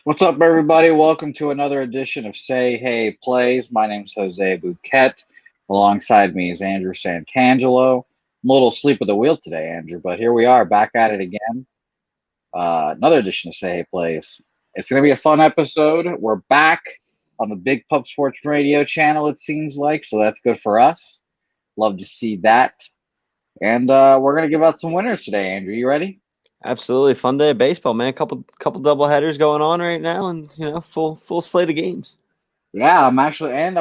What's up, everybody? Welcome to another edition of Say Hey Plays. My name's Jose Bouquet. Alongside me is Andrew Santangelo. I'm a little asleep at the wheel today, Andrew, but here we are back at it again. Another edition of Say Hey Plays. It's going to be a fun episode. We're back on the Big Pub Sports Radio channel, it seems like, so that's good for us. Love to see that. And we're going to give out some winners today, Andrew. You ready? Absolutely, fun day of baseball, man. Couple double headers going on right now, and full slate of games. Yeah, I'm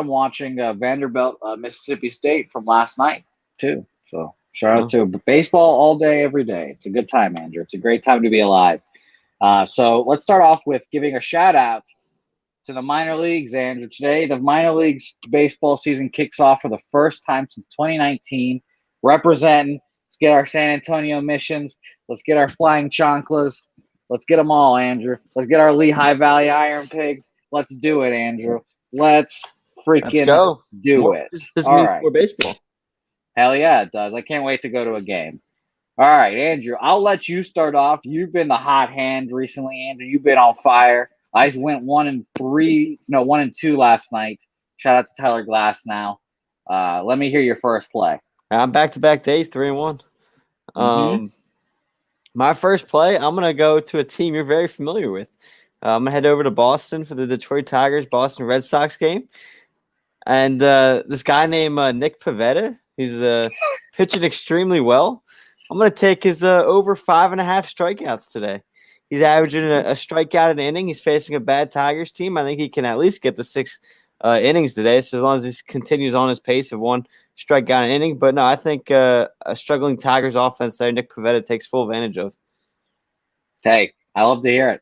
watching Vanderbilt, Mississippi State from last night too. So shout out to baseball all day, every day. It's a good time, Andrew. It's a great time to be alive. So let's start off with giving a shout out to the minor leagues, Andrew. Today, the minor leagues baseball season kicks off for the first time since 2019. Representing, let's get our San Antonio Missions. Let's get our Flying Chanclas. Let's get them all, Andrew. Let's get our Lehigh Valley Iron Pigs. Let's do it, Andrew. Let's freaking do it. This means more baseball. Hell yeah, it does. I can't wait to go to a game. All right, Andrew, I'll let you start off. You've been the hot hand recently, Andrew. You've been on fire. I went 1-2 last night. Shout out to Tyler Glass now. Let me hear your first play. I'm back-to-back days, 3-1. My first play, I'm going to go to a team you're very familiar with. I'm going to head over to Boston for the Detroit Tigers Boston Red Sox game. And this guy named Nick Pivetta, he's pitching extremely well. I'm going to take his over 5.5 strikeouts today. He's averaging a strikeout an inning. He's facing a bad Tigers team. I think he can at least get the 6 innings today. So as long as he continues on his pace of 1 strikeout an inning. But no, I think a struggling Tigers offense there, Nick Pivetta takes full advantage of. Hey, I love to hear it.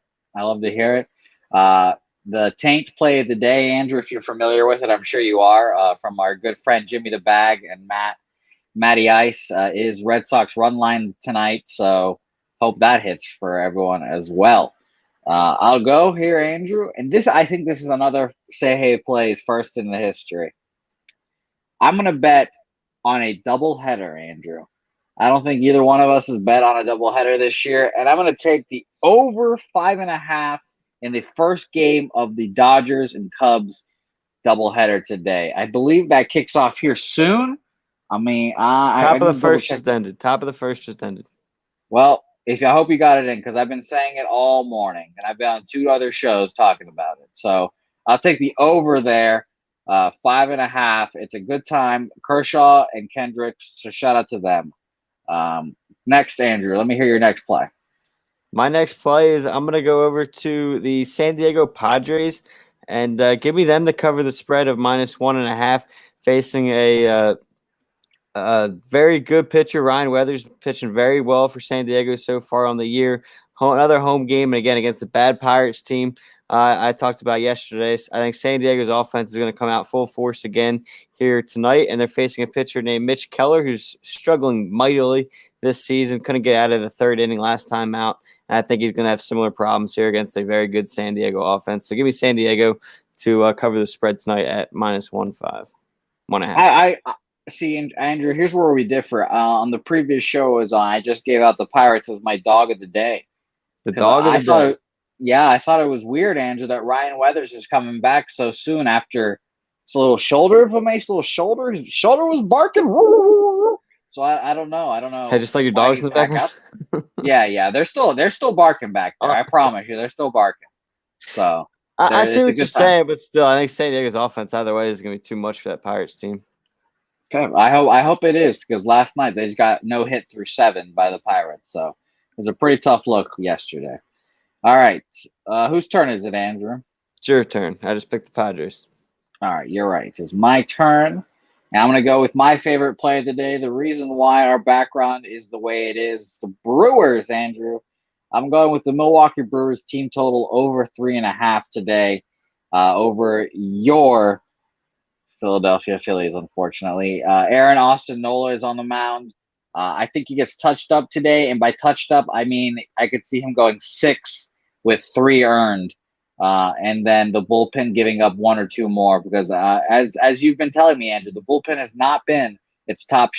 The Taints play of the day, Andrew, if you're familiar with it, I'm sure you are, from our good friend Jimmy the Bag and Matty Ice, is Red Sox run line tonight. So hope that hits for everyone as well. I'll go here, Andrew. And I think this is another Say Hey Plays first in the history. I'm going to bet on a doubleheader, Andrew. I don't think either one of us has bet on a doubleheader this year. And I'm going to take the over 5.5 in the first game of the Dodgers and Cubs doubleheader today. I believe that kicks off here soon. I mean, Top of the first just ended. Well, I hope you got it in, because I've been saying it all morning, and I've been on 2 other shows talking about it. So I'll take the over there, 5.5. It's a good time. Kershaw and Kendricks, so shout out to them. Next, Andrew, let me hear your next play. My next play is I'm going to go over to the San Diego Padres and give me them to cover the spread of -1.5, facing a very good pitcher. Ryan Weathers pitching very well for San Diego so far on the year. Another home game, and again against a bad Pirates team. I talked about yesterday. I think San Diego's offense is going to come out full force again here tonight, and they're facing a pitcher named Mitch Keller, who's struggling mightily this season. Couldn't get out of the 3rd inning last time out, and I think he's going to have similar problems here against a very good San Diego offense. So give me San Diego to cover the spread tonight at -1.5. I see, Andrew, here's where we differ. On the previous show I just gave out the Pirates as my dog of the day. The dog of the day. I thought it was weird, Andrew, that Ryan Weathers is coming back so soon after it's a little shoulder inflammation. His shoulder was barking. So I don't know. Hey, just like your dogs in the background. Yeah. They're still barking back there. I promise you, they're still barking. So I see what you're saying, but still, I think San Diego's offense either way is going to be too much for that Pirates team. Okay, I hope it is, because last night they got no hit through 7 by the Pirates. So it was a pretty tough look yesterday. All right. Whose turn is it, Andrew? It's your turn. I just picked the Padres. All right, you're right. It's my turn. And I'm going to go with my favorite play of the day. The reason why our background is the way it is, the Brewers, Andrew. I'm going with the Milwaukee Brewers team total over 3.5 today, over your Philadelphia Phillies, unfortunately. Aaron Austin Nola is on the mound. I think he gets touched up today, and by touched up, I mean I could see him going 6 with 3 earned, and then the bullpen giving up 1 or 2 more, because as you've been telling me, Andrew, the bullpen has not been its top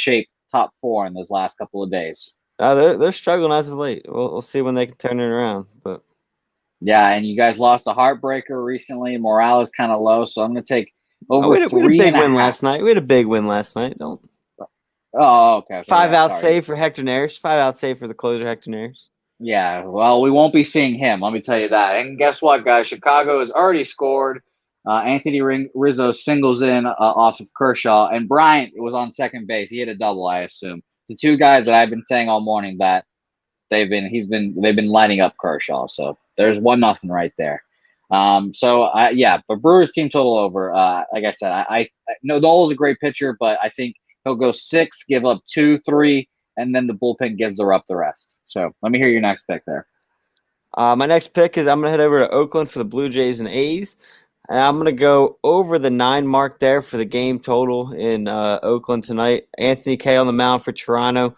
4 in those last couple of days. They're struggling as of late. We'll see when they can turn it around, but Yeah, and you guys lost a heartbreaker recently. Morale is kind of low, so I'm going to take Oh, over we had a three big and a win half. last night. We had a big win last night. Don't Oh, okay, okay, 5 out sorry. save for Hector Neris. 5 out save for the closer Hector Neris. Yeah, well, we won't be seeing him. Let me tell you that. And guess what, guys? Chicago has already scored. Anthony Rizzo singles in off of Kershaw, and Bryant was on second base. He hit a double, I assume. The two guys that I've been saying all morning that they've been lining up Kershaw. So there's 1-0 right there. Yeah, but Brewers team total over. Like I said, I know Noel's a great pitcher, but I think he'll go 6, give up 2, 3, and then the bullpen gives her up the rest. So let me hear your next pick there. My next pick is I'm going to head over to Oakland for the Blue Jays and A's. And I'm going to go over the 9 mark there for the game total in Oakland tonight. Anthony Kay on the mound for Toronto.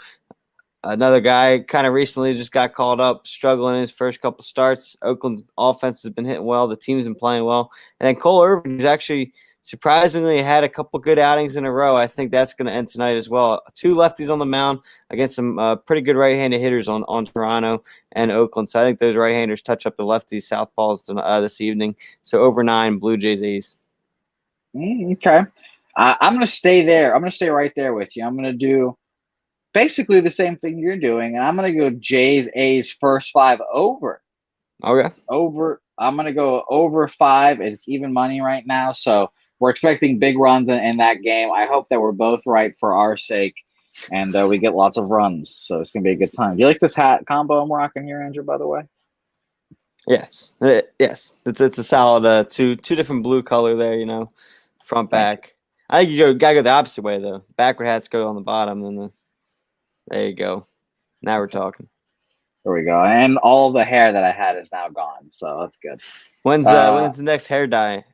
Another guy kind of recently just got called up, struggling in his first couple starts. Oakland's offense has been hitting well. The team's been playing well. And then Cole Irvin, who's actually surprisingly had a couple good outings in a row. I think that's going to end tonight as well. 2 lefties on the mound against some pretty good right-handed hitters on Toronto and Oakland. So I think those right-handers touch up the lefties, southpaws this evening. So over 9, Blue Jays, A's. Okay. I'm going to stay there. I'm going to stay right there with you. I'm going to do basically the same thing you're doing, and I'm going to go Jays A's first 5 over. Okay. Over. I'm going to go over 5. It's even money right now, so we're expecting big runs in that game. I hope that we're both right for our sake, and we get lots of runs. So it's going to be a good time. Do you like this hat combo I'm rocking here, Andrew? By the way. Yes. Yes. It's a solid two different blue color there. Front back. I think you gotta go the opposite way though. Backward hats go on the bottom, and there you go. Now we're talking. There we go. And all the hair that I had is now gone, so that's good. When's the next hair dye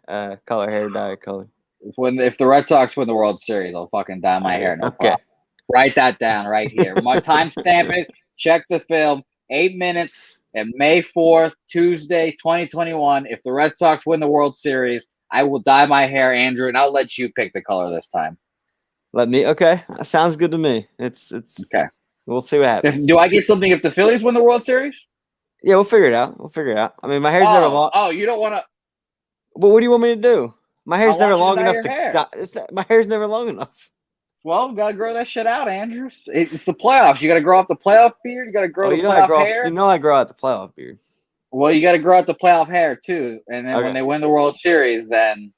color? If the Red Sox win the World Series, I'll fucking dye my hair, no Okay. problem. Write that down right here. My timestamp it. Check the film. 8 minutes and May 4th, Tuesday, 2021. If the Red Sox win the World Series, I will dye my hair, Andrew, and I'll let you pick the color this time. Okay. Sounds good to me. It's okay. We'll see what happens. Do I get something if the Phillies win the World Series? Yeah, we'll figure it out. I mean, my hair's never long. Oh, you don't want to. Well, what do you want me to do? My hair's never long enough hair. My hair's never long enough. Well, you gotta grow that shit out, Andrew. It's the playoffs. You gotta grow out the playoff beard. You gotta grow the playoff hair. I grow out the playoff beard. Well, you gotta grow out the playoff hair too, and then when they win the World Series, then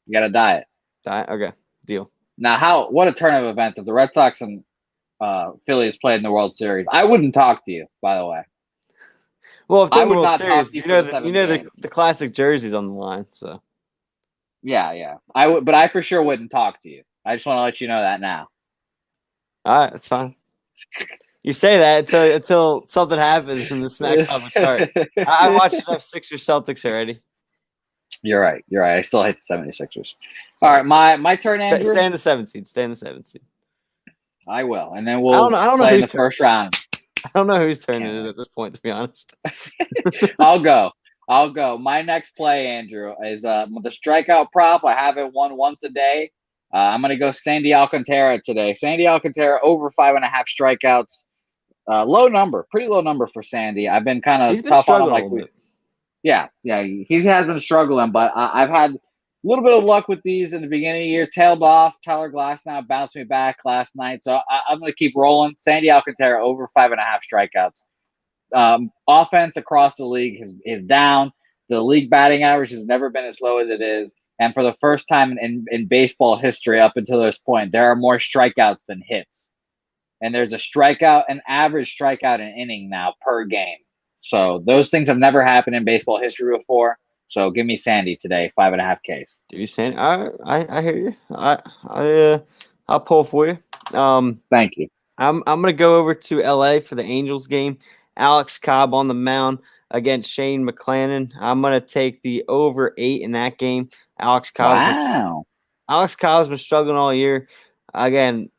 you gotta dye it. Dye it? Okay, deal. Now, what a turn of events! If the Red Sox and Phillies played in the World Series, I wouldn't talk to you. By the way. Well, if I would World not Series, talk to you. The classic jerseys on the line. So. Yeah. I would, but I for sure wouldn't talk to you. I just want to let you know that now. All right, that's fine. You say that until something happens and the smackdown will start. I watched enough Sixers Celtics already. You're right. I still hate the 76ers. All right, my turn, Andrew. Stay in the 7th seed. I will, and then we'll play in the first round. I don't know whose turn it is at this point, to be honest. I'll go. My next play, Andrew, is the strikeout prop. I have it won once a day. I'm going to go Sandy Alcantara today. Sandy Alcantara over 5.5 strikeouts. Pretty low number for Sandy. I've been kind of tough on him. Yeah, he has been struggling, but I've had a little bit of luck with these in the beginning of the year. Tailed off. Tyler Glasnow bounced me back last night, so I'm going to keep rolling. Sandy Alcantara over 5.5 strikeouts. Offense across the league is down. The league batting average has never been as low as it is. And for the first time in baseball history up until this point, there are more strikeouts than hits. And there's an average strikeout an inning now per game. So those things have never happened in baseball history before. So give me Sandy today, 5.5 Ks. Give you Sandy. I hear you. I'll pull for you. Thank you. I'm gonna go over to LA for the Angels game. Alex Cobb on the mound against Shane McClanahan. I'm gonna take the over 8 in that game. Alex Cobb's been struggling all year. Again,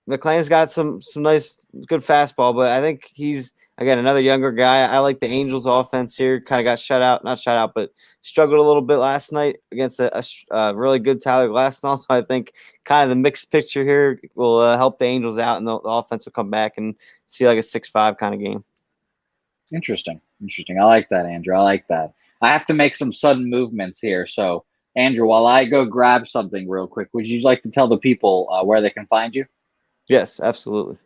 McClanahan's got some nice, good fastball, but I think he's another younger guy. I like the Angels' offense here. Kind of got not shut out, but struggled a little bit last night against a really good Tyler Glasnow. So I think kind of the mixed picture here will help the Angels out, and the offense will come back and see like a 6-5 kind of game. Interesting. I like that, Andrew. I like that. I have to make some sudden movements here. So, Andrew, while I go grab something real quick, would you like to tell the people where they can find you? Yes, absolutely.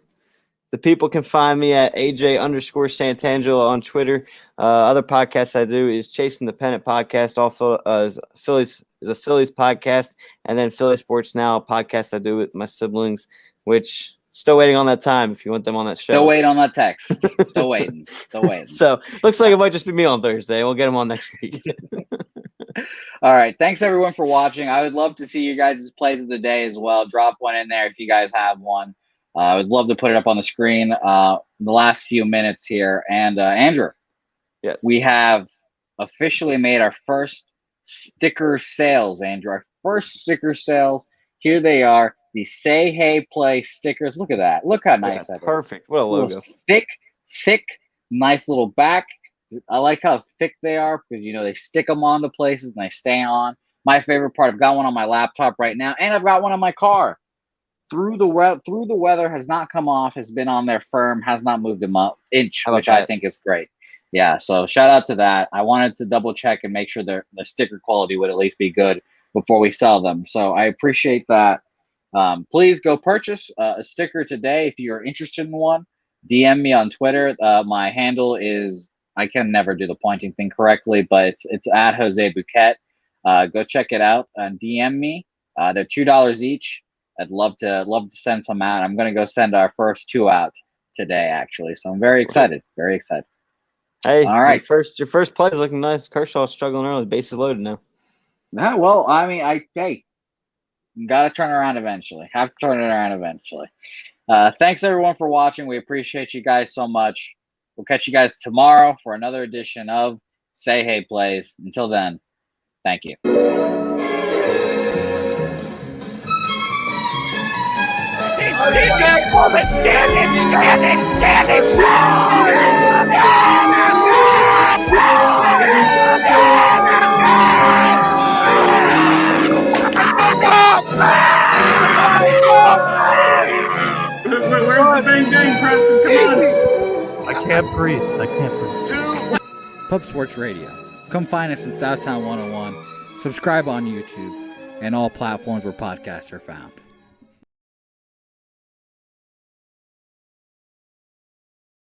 The people can find me at AJ_Santangelo on Twitter. Other podcasts I do is Chasing the Pennant podcast. Also, is a Phillies podcast, and then Philly Sports Now, a podcast I do with my siblings. Which still waiting on that time. If you want them on that show, Still waiting on that text. Still waiting. Still waiting. So looks like it might just be me on Thursday. We'll get them on next week. All right. Thanks everyone for watching. I would love to see you guys' plays of the day as well. Drop one in there if you guys have one. I would love to put it up on the screen in the last few minutes here. And Andrew, Yes, we have officially made our first sticker sales, Andrew. Our first sticker sales. Here they are. The Say Hey Play stickers. Look at that. Look how nice that is. Perfect. What a logo. Thick, nice little back. I like how thick they are because, they stick them on the places and they stay on. My favorite part, I've got one on my laptop right now, and I've got one on my car. Through the weather, has not come off, has been on there firm, has not moved them up inch, which I think is great. Yeah, so shout out to that. I wanted to double check and make sure the sticker quality would at least be good before we sell them. So I appreciate that. Please go purchase a sticker today if you're interested in one. DM me on Twitter. My handle is, I can never do the pointing thing correctly, but it's at Jose Bouquet. Go check it out and DM me. They're $2 each. I'd love to send some out. I'm going to go send our first 2 out today, actually. So I'm very excited. Very excited. Hey, all right. Your first play is looking nice. Kershaw's struggling early. Bases loaded now. Yeah, well, I mean, got to turn around eventually. Have to turn it around eventually. Thanks, everyone, for watching. We appreciate you guys so much. We'll catch you guys tomorrow for another edition of Say Hey Plays. Until then, thank you. Where's the bang, Preston? Come on. I can't breathe. Pub Sports Radio. Come find us in Southtown 101. Subscribe on YouTube and all platforms where podcasts are found.